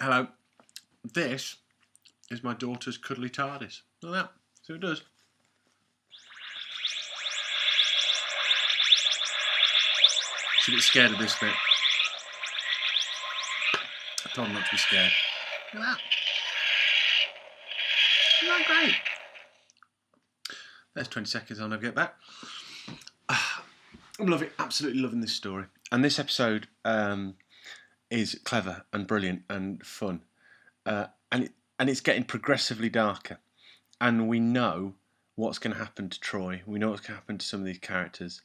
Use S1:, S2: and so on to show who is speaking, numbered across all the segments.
S1: Hello. This is my daughter's cuddly TARDIS. Look at that. See what it does. She's a bit scared of this bit. I told her not to be scared. Look at that. Isn't that great? There's 20 seconds. I'll never get back. I'm loving, absolutely loving this story. And this episode is clever and brilliant and fun. And it's getting progressively darker. And we know what's going to happen to Troy. We know what's going to happen to some of these characters.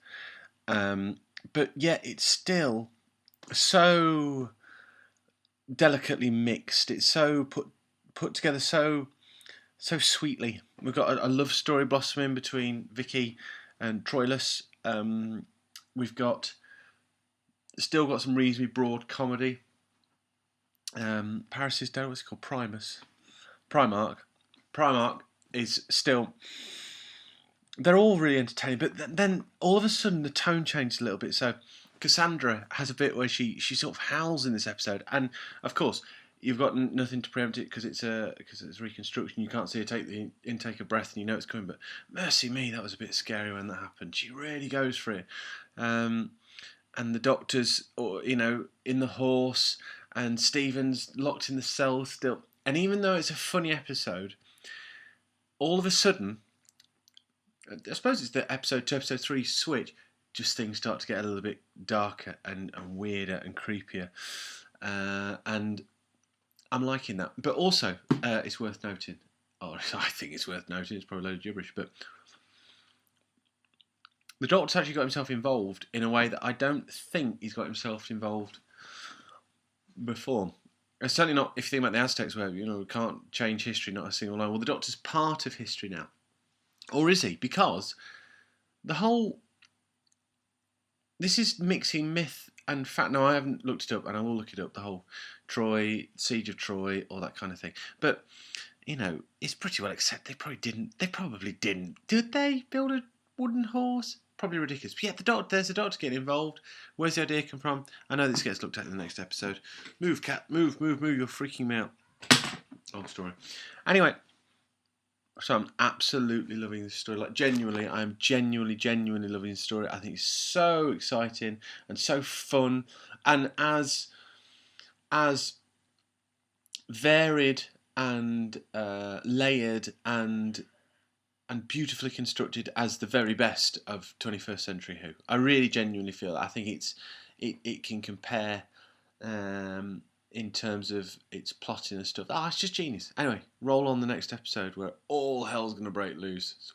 S1: But yet it's still so delicately mixed. It's so put together so sweetly. We've got a love story blossoming between Vicky and Troilus. We've still got some reasonably broad comedy. Paris is down. What's it called? Primark is still. They're all really entertaining, but then all of a sudden the tone changed a little bit. So Cassandra has a bit where she sort of howls in this episode, and of course you've got nothing to preempt it because it's reconstruction. You can't see her take the intake of breath, and you know it's coming. But mercy me, that was a bit scary when that happened. She really goes for it, and the doctor's, in the horse, and Stephen's locked in the cell still. And even though it's a funny episode, all of a sudden, I suppose it's the episode 2, episode 3 switch. Just things start to get a little bit darker and weirder and creepier, and I'm liking that. But also, it's worth noting. Oh, I think it's worth noting. It's probably a load of gibberish, but the Doctor's actually got himself involved in a way that I don't think he's got himself involved before. It's certainly not if you think about the Aztecs, where we can't change history, not a single line. Well, the Doctor's part of history now, or is he? Because this is mixing myth and fact. Now, I haven't looked it up, and I will look it up. The whole Siege of Troy, all that kind of thing. But it's pretty well accepted. They probably didn't. Did they build a wooden horse? Probably ridiculous. But yeah, there's a doctor getting involved. Where's the idea come from? I know this gets looked at in the next episode. Move, cat. Move. You're freaking me out. Long story. Anyway. So I'm absolutely loving this story. I'm genuinely loving this story. I think it's so exciting and so fun, and as varied and layered and beautifully constructed as the very best of 21st century Who. I really genuinely feel that. I think it can compare. In terms of its plotting and stuff. It's just genius. Anyway, roll on the next episode where all hell's going to break loose.